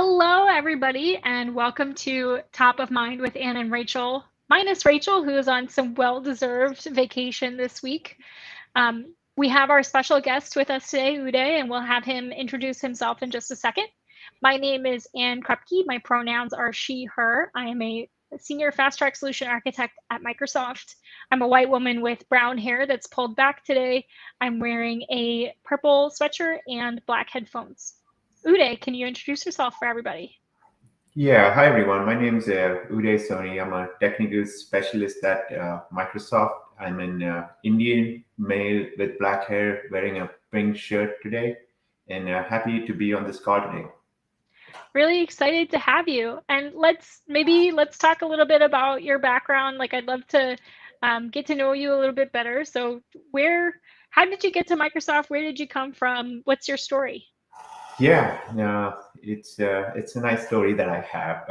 Hello, everybody, and welcome to Top of Mind with Anne and Rachel, minus Rachel, who is on some well-deserved vacation this week. We have our special guest with us today, Uday, and we'll have him introduce himself in just a second. My name is Anne Krupke. My pronouns are she, her. I am a senior fast track solution architect at Microsoft. I'm a white woman with brown hair that's pulled back today. I'm wearing a purple sweatshirt and black headphones. Uday, can you introduce yourself for everybody? Yeah, hi everyone. My name is Uday Soni. I'm a technical specialist at Microsoft. I'm an Indian male with black hair wearing a pink shirt today, and happy to be on this call today. Really excited to have you. And let's talk a little bit about your background. Like I'd love to get to know you a little bit better. So how did you get to Microsoft? Where did you come from? What's your story? Yeah, it's a nice story that I have.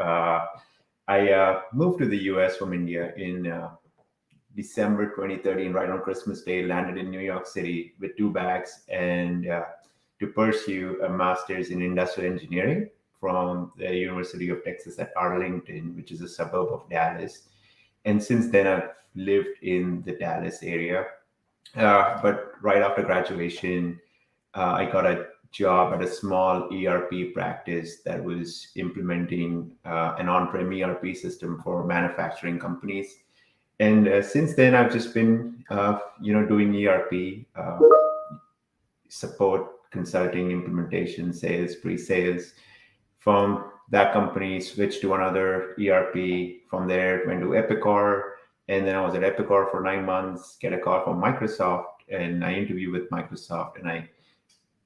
I moved to the U.S. from India in December 2013, right on Christmas Day. Landed in New York City with two bags and to pursue a master's in industrial engineering from the University of Texas at Arlington, which is a suburb of Dallas. And since then, I've lived in the Dallas area. But right after graduation, I got a job at a small ERP practice that was implementing an on-prem ERP system for manufacturing companies. And since then, I've just been, doing ERP support, consulting, implementation, sales, pre-sales. From that company, switched to another ERP. From there, went to Epicor, and then I was at Epicor for 9 months. Get a call from Microsoft, and I interview with Microsoft, and I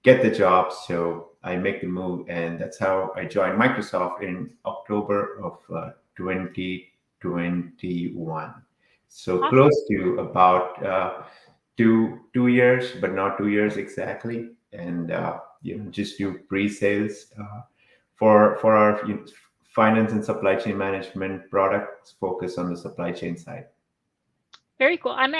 get the job. So I make the move, and that's how I joined Microsoft in October of 2021. So Awesome. close to about two years, but not 2 years exactly. And just do pre-sales for our finance and supply chain management products. Focus on the supply chain side. Very cool. I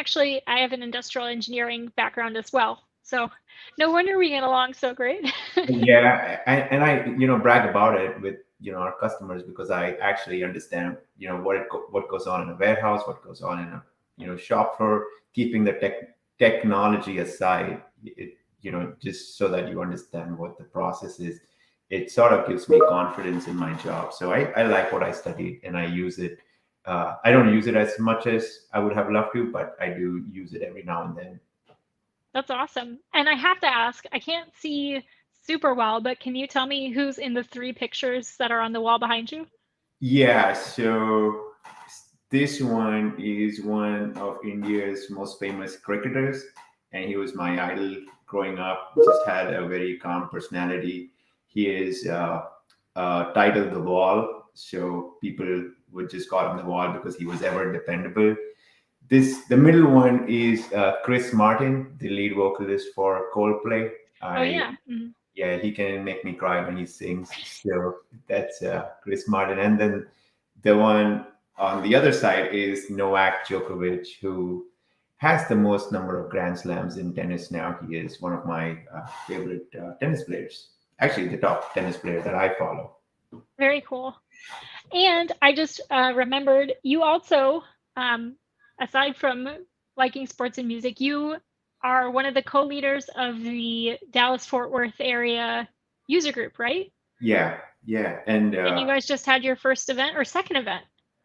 have an industrial engineering background as well. So no wonder we get along so great. Yeah, and I brag about it with our customers because I actually understand what goes on in a warehouse, what goes on in a shop floor, keeping the technology aside. Just so that you understand what the process is. It sort of gives me confidence in my job. So I like what I studied and I use it. I don't use it as much as I would have loved to, but I do use it every now and then. That's awesome. And I have to ask, I can't see super well, but can you tell me who's in the three pictures that are on the wall behind you? Yeah, so this one is one of India's most famous cricketers, and he was my idol growing up. Just had a very calm personality. He is titled the Wall, so people would just call him the Wall because he was ever dependable. The middle one is Chris Martin, the lead vocalist for Coldplay. Oh I yeah. Mhm. Yeah, he can make me cry when he sings. So that's Chris Martin. And then the one on the other side is Novak Djokovic, who has the most number of Grand Slams in tennis now. He is one of my favorite tennis players. Actually, the top tennis player that I follow. Very cool. And I just remembered you also, um, aside from liking sports and music, you are one of the co-leaders of the Dallas Fort Worth area user group, right? Yeah, yeah. And And you guys just had your first event or second event.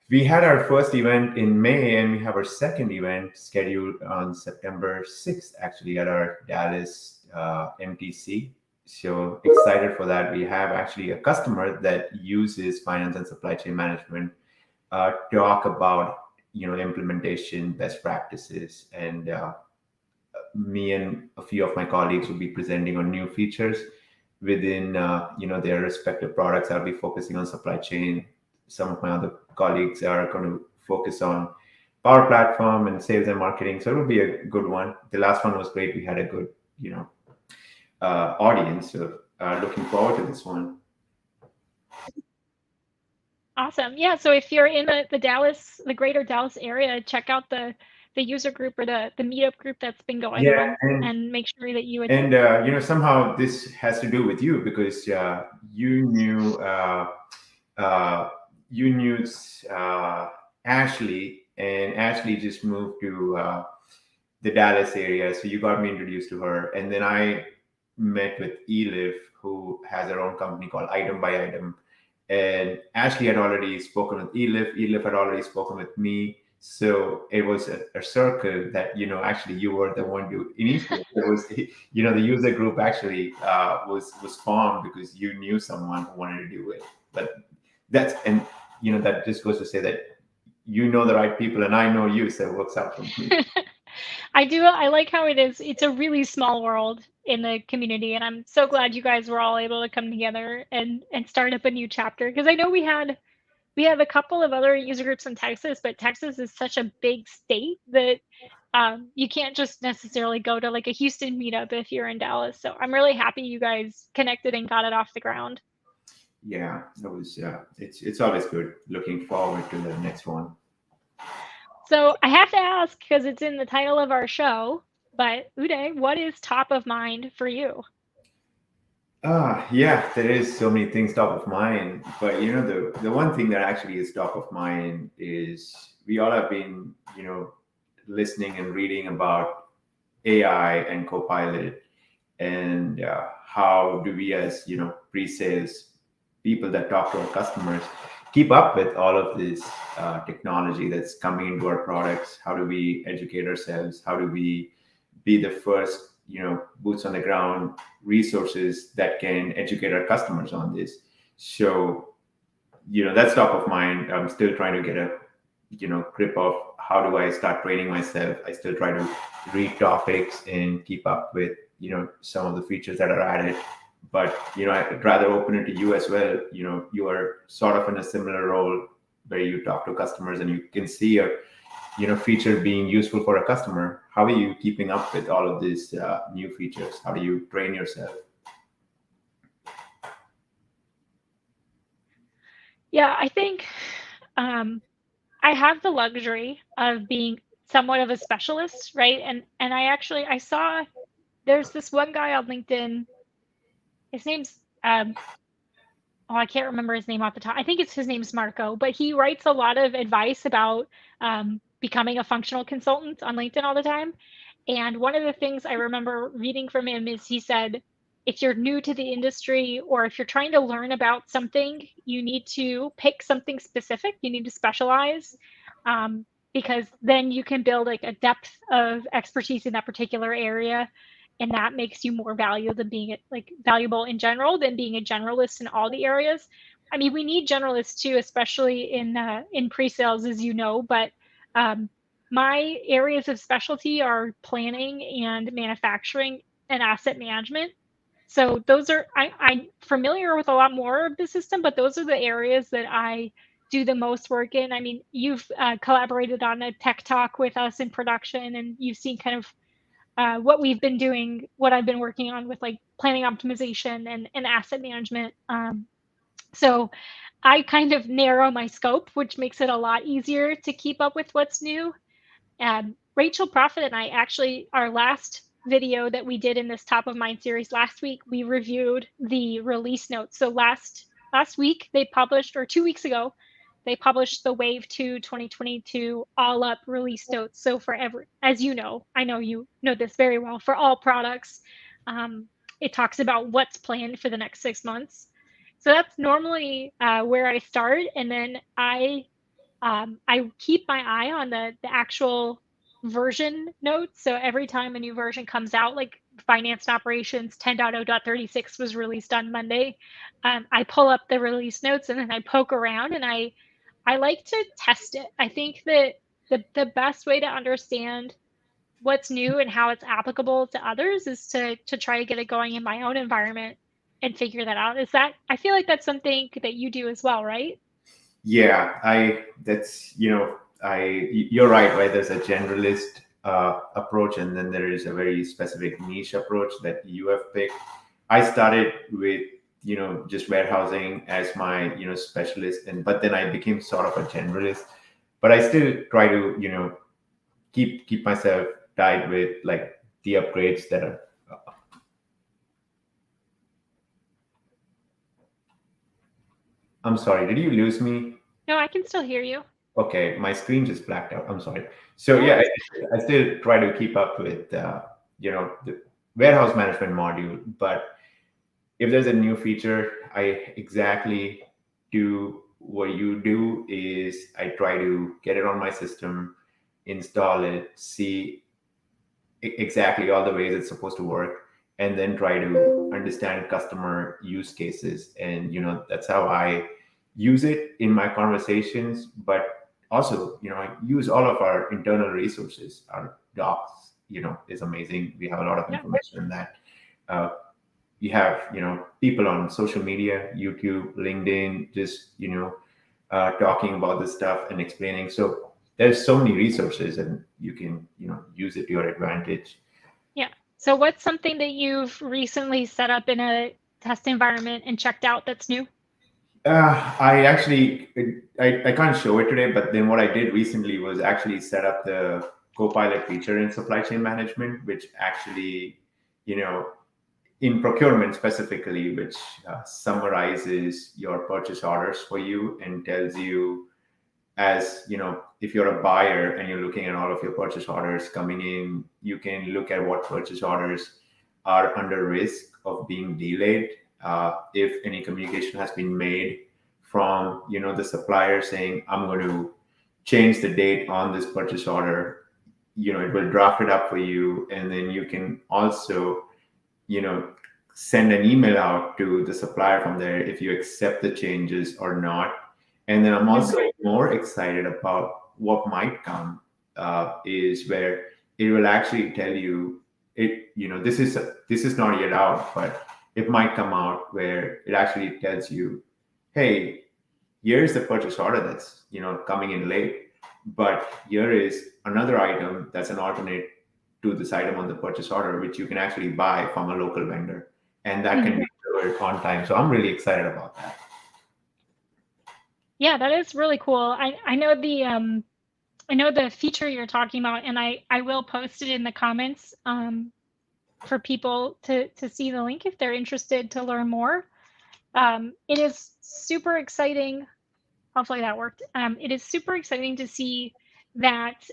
we had our first event in May, and we have our second event scheduled on September 6th, actually, at our Dallas MTC. So excited for that. We have actually a customer that uses finance and supply chain management, talk about implementation best practices, and me and a few of my colleagues will be presenting on new features within their respective products. I'll be focusing on supply chain. Some of my other colleagues are going to focus on Power Platform and sales and marketing. So it will be a good one. The last one was great. We had a good audience. So looking forward to this one. Awesome. Yeah. So if you're in the Dallas, the greater Dallas area, check out the the user group or the meetup group that's been going Yeah, on and make sure that you and attend. somehow this has to do with you because you knew uh, you knew Ashley, and Ashley just moved to the Dallas area, so you got me introduced to her, and then I met with Elif, who has her own company called Item by Item, and Ashley had already spoken with Elif. Elif had already spoken with me. So it was a circle that, actually you were the one to initiate. It was, the user group actually was formed because you knew someone who wanted to do it. But and that just goes to say that you know the right people and I know you, so it works out for me. I do. I like how it is. It's a really small world in the community, and I'm so glad you guys were all able to come together and start up a new chapter. Because I know we have a couple of other user groups in Texas, but Texas is such a big state that you can't just necessarily go to like a Houston meetup if you're in Dallas. So I'm really happy you guys connected and got it off the ground. Yeah, that was. It's always good. Looking forward to the next one. So I have to ask because it's in the title of our show, but Uday, what is top of mind for you? Yeah, there is so many things top of mind, but the one thing that actually is top of mind is we all have been listening and reading about AI and Copilot, and how do we as pre-sales people that talk to our customers keep up with all of this technology that's coming into our products? How do we educate ourselves? How do we be the first boots on the ground resources that can educate our customers on this? So that's top of mind. I'm still trying to get a grip of how do I start training myself. I still try to read topics and keep up with some of the features that are added. But I'd rather open it to you as well. You are sort of in a similar role where you talk to customers and you can see a feature being useful for a customer. How are you keeping up with all of these new features? How do you train yourself? Yeah, I think I have the luxury of being somewhat of a specialist, right? And I saw there's this one guy on LinkedIn. His name's oh, I can't remember his name off the top. I think his name's Marco, but he writes a lot of advice about becoming a functional consultant on LinkedIn all the time. And one of the things I remember reading from him is he said, if you're new to the industry or if you're trying to learn about something, you need to pick something specific. You need to specialize, because then you can build like a depth of expertise in that particular area, and that makes you more valuable than being like valuable in general than being a generalist in all the areas. I mean, we need generalists too, especially in pre-sales, as you know. But um, my areas of specialty are planning and manufacturing and asset management. So those are I'm familiar with a lot more of the system, but those are the areas that I do the most work in. I mean, you've collaborated on a tech talk with us in production, and you've seen kind of what we've been doing, what I've been working on with like planning optimization and asset management. So I kind of narrow my scope, which makes it a lot easier to keep up with what's new. Rachel Profit and I actually, our last video that we did in this top of mind series last week, we reviewed the release notes. So last week they published, or 2 weeks ago, they published the Wave 2 2022 all up release notes. So for every, as you know, I know you know this very well, for all products, um, it talks about what's planned for the next 6 months. So that's normally where I start, and then I keep my eye on the actual version notes. So every time a new version comes out, like finance and operations 10.0.36 was released on Monday, I pull up the release notes and then I poke around and I like to test it. I think that the best way to understand what's new and how it's applicable to others is to try to get it going in my own environment and figure that out. Is that, I feel like that's something that you do as well, right? Yeah, I that's you're right. There's a generalist approach, and then there is a very specific niche approach that you have picked. I started with just warehousing as my specialist, and but then I became sort of a generalist. But I still try to keep myself tied with like the upgrades that are. I'm sorry, did you lose me? No, I can still hear you. Okay, my screen just blacked out. I'm sorry. So No, yeah, it's I still try to keep up with the warehouse management module, but if there's a new feature, I exactly do what you do is I try to get it on my system, install it, see exactly all the ways it's supposed to work, and then try to understand customer use cases. And that's how I use it in my conversations. But also, I use all of our internal resources. Our docs, is amazing. We have a lot of yeah, information in that. Uh, you have people on social media, YouTube, LinkedIn, just talking about this stuff and explaining. So there's so many resources, and you can use it to your advantage. yeah. So what's something that you've recently set up in a test environment and checked out that's new? I actually I can't show it today, but then what I did recently was actually set up the Copilot feature in supply chain management, which actually you know in procurement specifically, which summarizes your purchase orders for you and tells you, as if you're a buyer and you're looking at all of your purchase orders coming in, you can look at what purchase orders are under risk of being delayed. If any communication has been made from the supplier saying, I'm going to change the date on this purchase order, it will draft it up for you, and then you can also you know send an email out to the supplier from there if you accept the changes or not. And then I'm Mhm. also more excited about what might come, is where it will actually tell you, this is not yet out, but it might come out where it actually tells you, hey, here's the purchase order that's coming in late, but here is another item that's an alternate to this item on the purchase order, which you can actually buy from a local vendor, and that can Mhm. be delivered on time. So I'm really excited about that. Yeah, that is really cool. I know the feature you're talking about, and I will post it in the comments for people to see the link if they're interested to learn more. It is super exciting. Hopefully that worked. It is super exciting to see that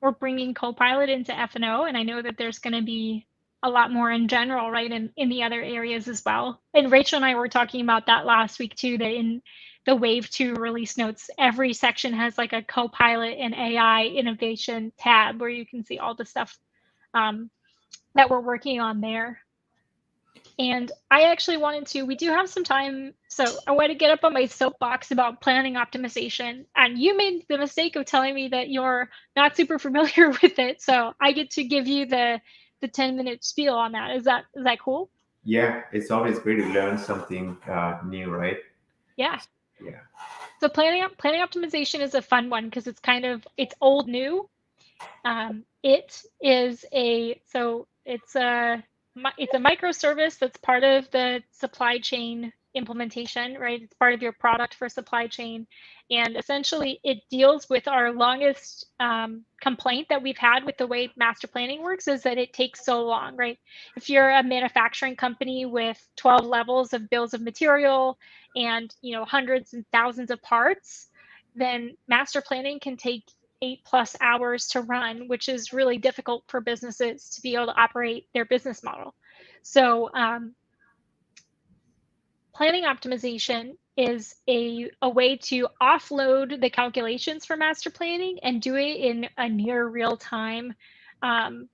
we're bringing Copilot into F&O, and I know that there's going to be a lot more in general, right, in the other areas as well. And Rachel and I were talking about that last week too, that in the Wave 2 release notes, every section has like a Copilot and AI innovation tab where you can see all the stuff um, that we're working on there. And I actually wanted to, we do have some time. So I want to get up on my soapbox about planning optimization. And you made the mistake of telling me that you're not super familiar with it. So I get to give you the 10-minute spiel on that. Is that cool? Yeah, it's always great to learn something new, right? Yeah. Yeah. So planning optimization is a fun one because it's old new. It is a so it's a microservice that's part of the supply chain implementation, right? It's part of your product for supply chain, and essentially it deals with our longest complaint that we've had with the way master planning works is that it takes so long, right? If you're a manufacturing company with 12 levels of bills of material and hundreds and thousands of parts, then master planning can take 8+ hours to run, which is really difficult for businesses to be able to operate their business model. So, planning optimization is a way to offload the calculations for master planning and do it in a near real time um,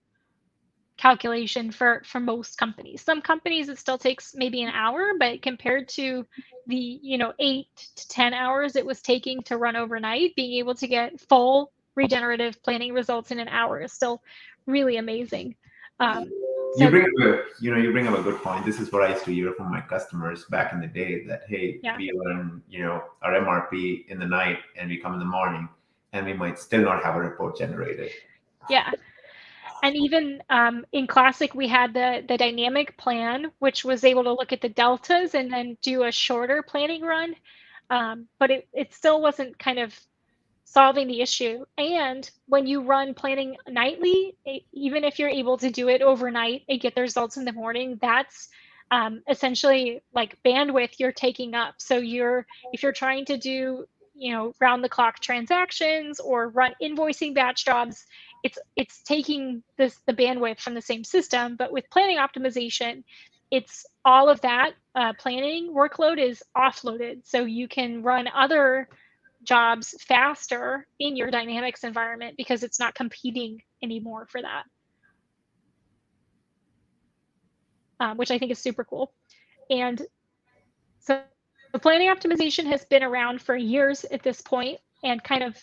calculation for most companies. Some companies it still takes maybe an hour, but compared to the 8 to 10 hours it was taking to run overnight, being able to get full regenerative planning results in an hour is still really amazing. Um, You so bring up you bring up a good point. This is what I used to hear from my customers back in the day, that hey, yeah, we run our MRP in the night and we come in the morning, and we might still not have a report generated. yeah. And even in Classic, we had the dynamic plan, which was able to look at the deltas and then do a shorter planning run. But it still wasn't kind of solving the issue. And when you run planning nightly, even if you're able to do it overnight and get the results in the morning, that's essentially like bandwidth you're taking up. So you're if you're trying to do round the clock transactions or run invoicing batch jobs, it's taking the bandwidth from the same system. But with planning optimization, it's all of that planning workload is offloaded, so you can run other jobs faster in your Dynamics environment because it's not competing anymore for that, which I think is super cool. And so planning optimization has been around for years at this point, and kind of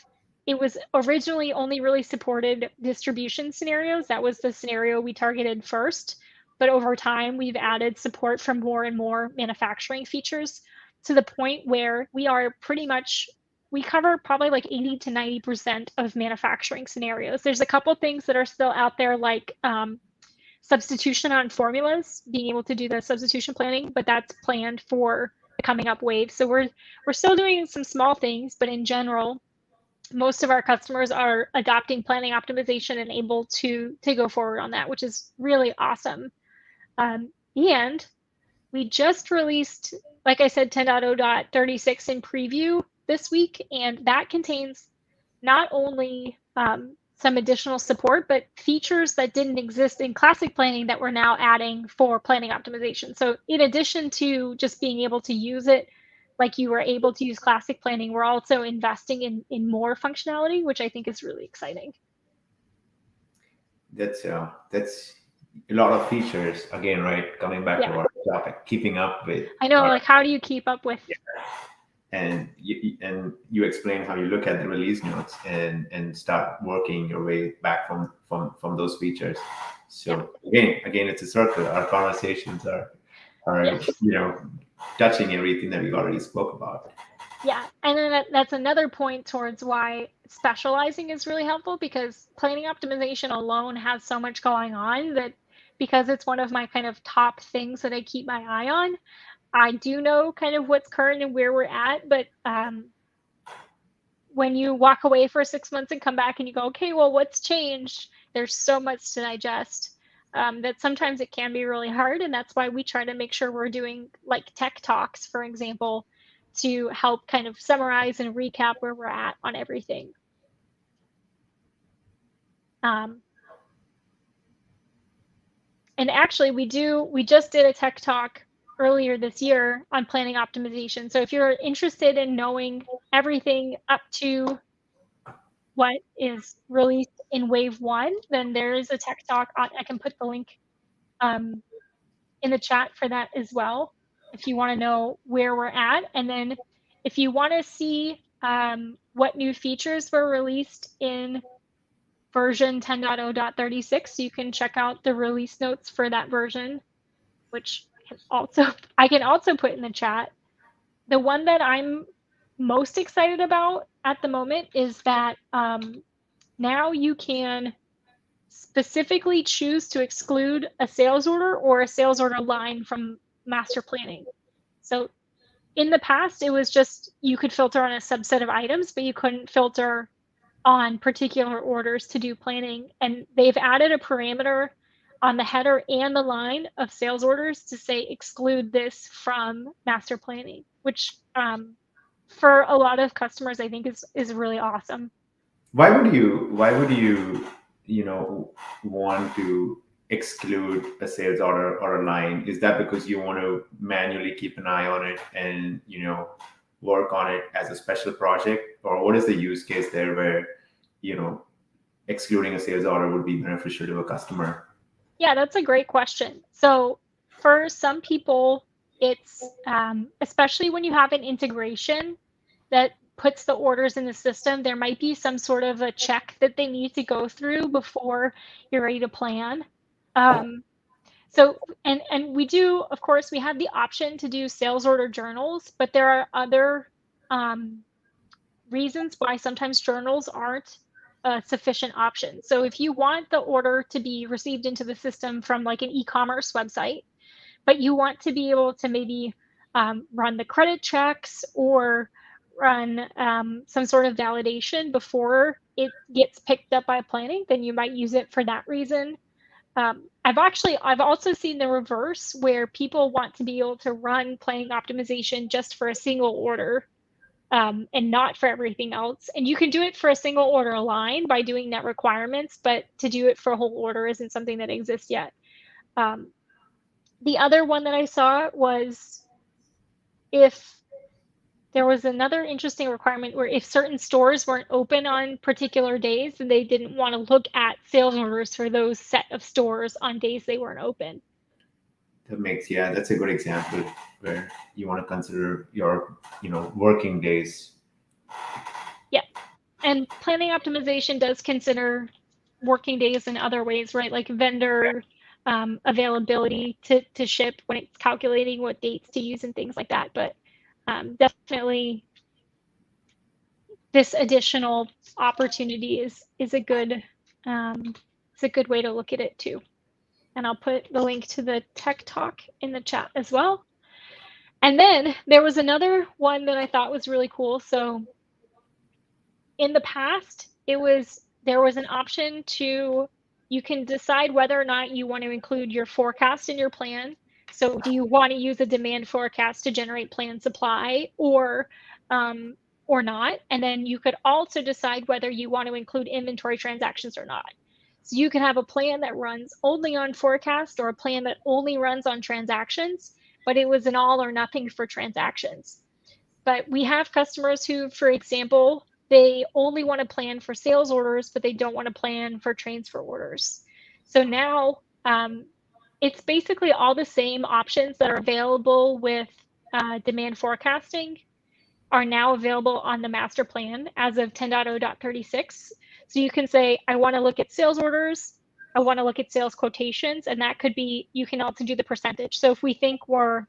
it was originally only really supported distribution scenarios. That was the scenario we targeted first. But over time, we've added support for more and more manufacturing features to the point where we cover probably like 80 to 90% of manufacturing scenarios. There's a couple things that are still out there, like substitution on formulas, being able to do the substitution planning, but that's planned for the coming up wave. So we're still doing some small things, but in general, most of our customers are adopting planning optimization and able to go forward on that, which is really awesome. And we just released, like I said, 10.0.36 in preview this week, and that contains not only some additional support, but features that didn't exist in classic planning that we're now adding for planning optimization. So in addition to just being able to use it like you were able to use classic planning, we're also investing in more functionality, which I think is really exciting. That's a lot of features again, right? Coming back to Yeah, our topic, keeping up with I know. our, Like, how do you keep up with? and you explain how you look at the release notes and start working your way back from those features. Yeah. So again, it's a circle. Our conversations are Yes. touching everything that we already spoke about. Yeah, and then that's another point towards why specializing is really helpful, because planning optimization alone has so much going on that, because it's one of my kind of top things that I keep my eye on, I do know kind of what's current and where we're at. But when you walk away for 6 months and come back and you go, okay, well, what's changed? There's so much to digest, that sometimes it can be really hard. And that's why we try to make sure we're doing like tech talks, for example, to help kind of summarize and recap where we're at on everything. Um, and actually, we just did a tech talk earlier this year on planning optimization. So if you're interested in knowing everything up to what is released in wave one, then there is a tech talk. I can put the link um, in the chat for that as well, if you want to know where we're at. And then if you want to see what new features were released in version 10.0.36, you can check out the release notes for that version, which I can also put in the chat. The one that I'm most excited about at the moment is that now you can specifically choose to exclude a sales order or a sales order line from master planning. So in the past, it was just you could filter on a subset of items, but you couldn't filter on particular orders to do planning. And they've added a parameter on the header and the line of sales orders to say exclude this from master planning, which for a lot of customers, I think is really awesome. Why would you want to exclude a sales order or a line? Is that because you want to manually keep an eye on it and work on it as a special project, or what is the use case there where you know excluding a sales order would be beneficial to a customer? Yeah, that's a great question. So for some people, it's especially when you have an integration that puts the orders in the system, there might be some sort of a check that they need to go through before you're ready to plan. Um, so and we do, of course, we have the option to do sales order journals, but there are other um, reasons why sometimes journals aren't a sufficient option. So if you want the order to be received into the system from like an e-commerce website, but you want to be able to maybe run the credit checks or run some sort of validation before it gets picked up by planning, then you might use it for that reason. I've also seen the reverse where people want to be able to run planning optimization just for a single order, and not for everything else. And you can do it for a single order line by doing net requirements, but to do it for a whole order isn't something that exists yet. The other one that I saw was if there was another interesting requirement where if certain stores weren't open on particular days, then they didn't want to look at sales orders for those set of stores on days they weren't open. That's a good example where you want to consider your, working days. Yeah. And planning optimization does consider working days in other ways, right? Like vendor availability to ship when it's calculating what dates to use and things like that. But definitely this additional opportunity is a good way to look at it too. And I'll put the link to the tech talk in the chat as well. And then there was another one that I thought was really cool. So in the past, there was an option to, you can decide whether or not you want to include your forecast in your plan. So do you want to use a demand forecast to generate plan supply or not? And then you could also decide whether you want to include inventory transactions or not. So you can have a plan that runs only on forecast or a plan that only runs on transactions, but it was an all or nothing for transactions. But we have customers who, for example, they only want to plan for sales orders, but they don't want to plan for transfer orders. So now it's basically all the same options that are available with demand forecasting are now available on the master plan as of 10.0.36. So you can say, I want to look at sales orders, I want to look at sales quotations, and that could be, you can also do the percentage. So if we think we're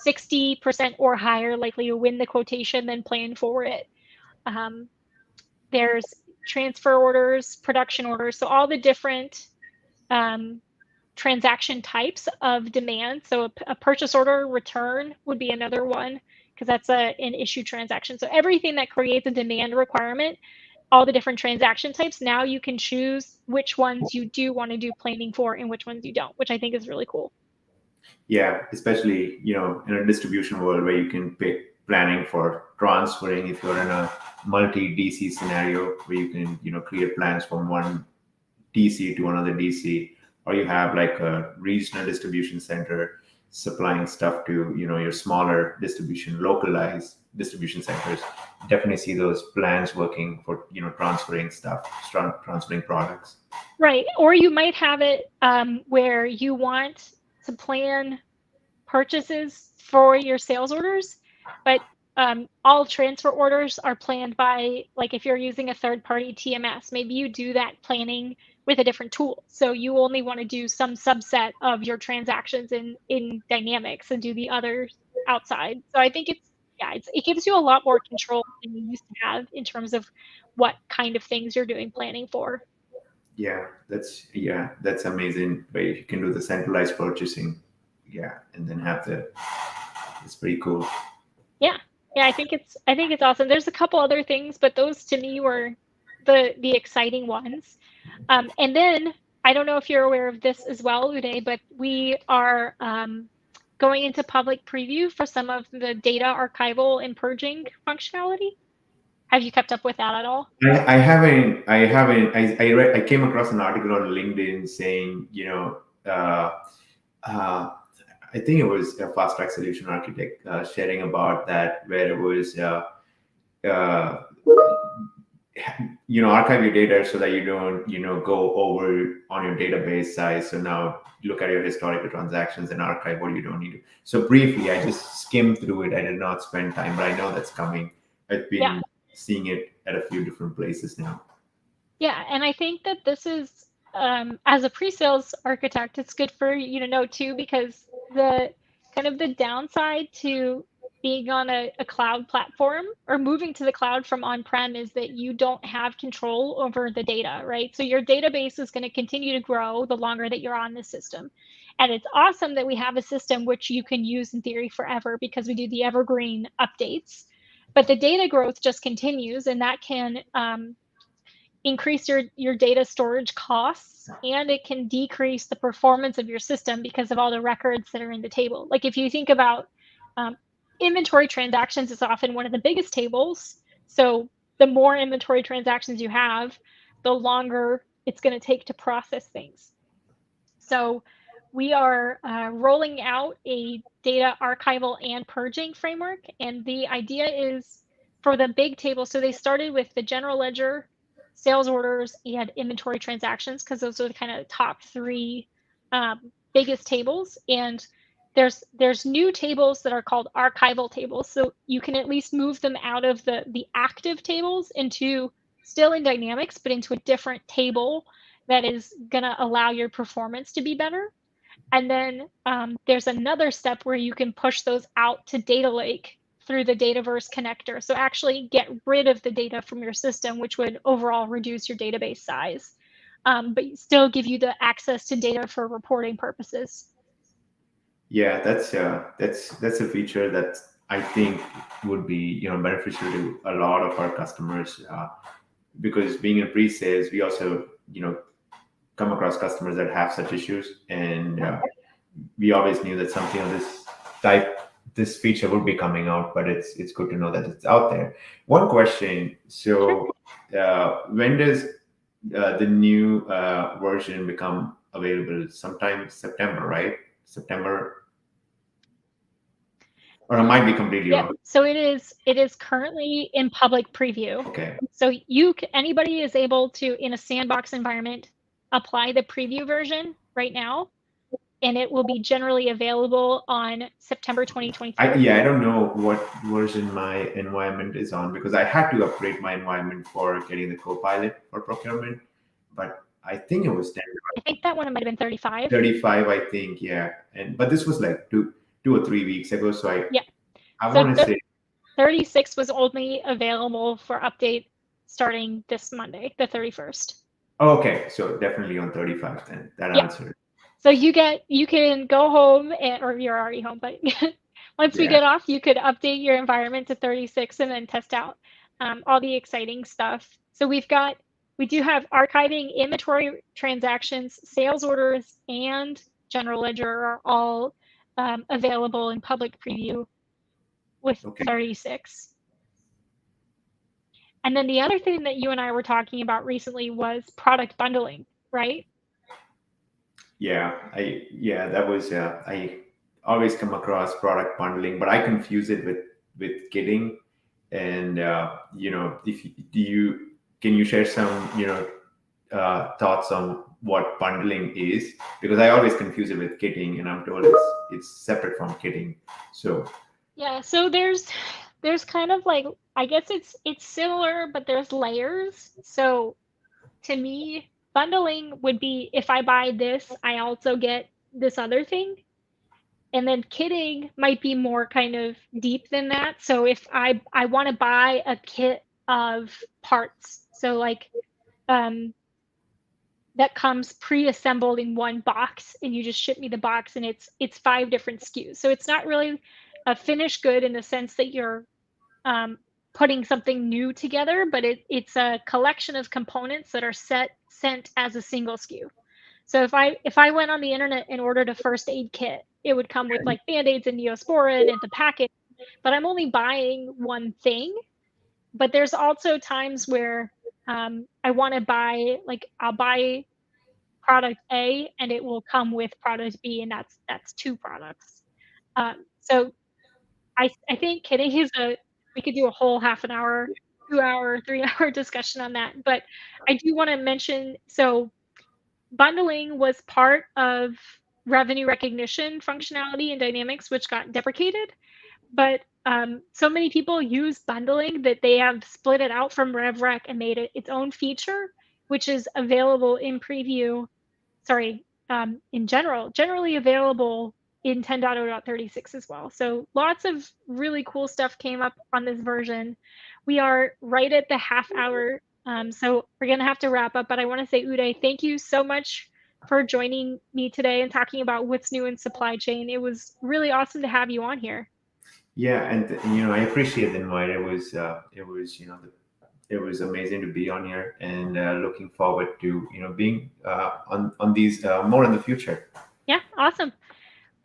60% or higher likely to win the quotation, then plan for it. There's transfer orders, production orders, so all the different transaction types of demand. So a purchase order return would be another one because that's an issue transaction. So everything that creates a demand requirement, all the different transaction types, now you can choose which ones you do want to do planning for and which ones you don't, which I think is really cool. Yeah, especially, in a distribution world where you can pick planning for transferring if you're in a multi DC scenario where you can, create plans from one DC to another DC, or you have like a regional distribution center supplying stuff to, your smaller localized distribution centers. Definitely see those plans working for, transferring stuff, transferring products. Right. Or you might have it where you want to plan purchases for your sales orders, but all transfer orders are planned by, like if you're using a third-party TMS, maybe you do that planning with a different tool. So you only want to do some subset of your transactions in Dynamics and do the others outside. So I think it gives you a lot more control than you used to have in terms of what kind of things you're doing planning for. That's amazing. Where you can do the centralized purchasing, and then have it's pretty cool. Yeah. I think it's awesome. There's a couple other things, but those to me were the exciting ones. And then I don't know if you're aware of this as well, Uday, but we are going into public preview for some of the data archival and purging functionality. Have you kept up with that at all? I haven't. I came across an article on LinkedIn saying, I think it was a fast track solution architect sharing about that, where it was, uh, archive your data so that you don't, go over on your database size. So now look at your historical transactions and archive what you don't need to. So briefly, I just skimmed through it. I did not spend time, but I know that's coming. I've been seeing it at a few different places now. Yeah, and I think that this is, as a pre-sales architect, it's good for you to know too, because the kind of the downside to being on a cloud platform or moving to the cloud from on-prem is that you don't have control over the data, right? So your database is going to continue to grow the longer that you're on the system. And it's awesome that we have a system which you can use in theory forever because we do the evergreen updates. But the data growth just continues, and that can increase your data storage costs, and it can decrease the performance of your system because of all the records that are in the table. Like if you think about um, inventory transactions is often one of the biggest tables. So the more inventory transactions you have, the longer it's going to take to process things. So we are rolling out a data archival and purging framework. And the idea is for the big table. So they started with the general ledger, sales orders, and inventory transactions, because those are the kind of top three biggest tables. And there's new tables that are called archival tables. So you can at least move them out of the active tables into still in Dynamics, but into a different table that is going to allow your performance to be better. And then there's another step where you can push those out to Data Lake through the Dataverse connector. So actually get rid of the data from your system, which would overall reduce your database size, but still give you the access to data for reporting purposes. Yeah, that's a feature that I think would be beneficial to a lot of our customers, because being in pre-sales, we also come across customers that have such issues, and we always knew that something of this feature would be coming out, but it's good to know that it's out there. One question: Sure. so when does the new version become available? Sometime September, right? September, or I might be completely Yep. wrong. So it is currently in public preview. Okay. So anybody is able to, in a sandbox environment, apply the preview version right now, and it will be generally available on September 2024. Yeah, I don't know what version my environment is on, because I had to upgrade my environment for getting the Copilot for procurement, but I think it was 10, I think that one might have been 35. 35, I think, yeah. And but this was like two or 3 weeks ago, so I Yeah. I So want to say 36 was only available for update starting this Monday, the 31st. oh, okay, so definitely on 35 then. That Yeah. answered. So you can go home or you're already home, but once we Yeah. get off, you could update your environment to 36 and then test out all the exciting stuff. So we do have archiving, inventory transactions, sales orders, and general ledger are all available in public preview with Okay. 36. And then the other thing that you and I were talking about recently was product bundling, right? Yeah, that was I always come across product bundling, but I confuse it with kitting. And if do you can you share some thoughts on what bundling is, because I always confuse it with kitting, and I'm told it's separate from kitting. So Yeah, so there's kind of like, I guess it's similar, but there's layers. So to me, bundling would be if I buy this, I also get this other thing. And then kitting might be more kind of deep than that. So if I want to buy a kit of parts, so like um that comes pre-assembled in one box, and you just ship me the box, and it's 5 different SKUs. So it's not really a finished good in the sense that you're um, putting something new together, but it's a collection of components that are sent as a single SKU. So if I went on the internet and ordered a first aid kit, it would come with like band-aids and Neosporin and the packet, but I'm only buying one thing. But there's also times where I want to buy, like I'll buy product A and it will come with product B, and that's 2 products. So I think kitting is a we could do a whole half an hour, 2 hour, 3 hour discussion on that. But I do want to mention, so bundling was part of revenue recognition functionality in Dynamics, which got deprecated. But so many people use bundling that they have split it out from RevRec and made it its own feature, which is available in preview, sorry, in generally available in 10.0.36 as well. So lots of really cool stuff came up on this version. We are right at the half hour, so we're gonna have to wrap up. But I want to say, Uday, thank you so much for joining me today and talking about what's new in supply chain. It was really awesome to have you on here. Yeah, and I appreciate the invite. It was it was amazing to be on here, and looking forward to being on these more in the future. Yeah, awesome.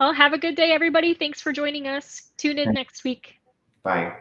Well, have a good day, everybody. Thanks for joining us. Tune in next week. Bye.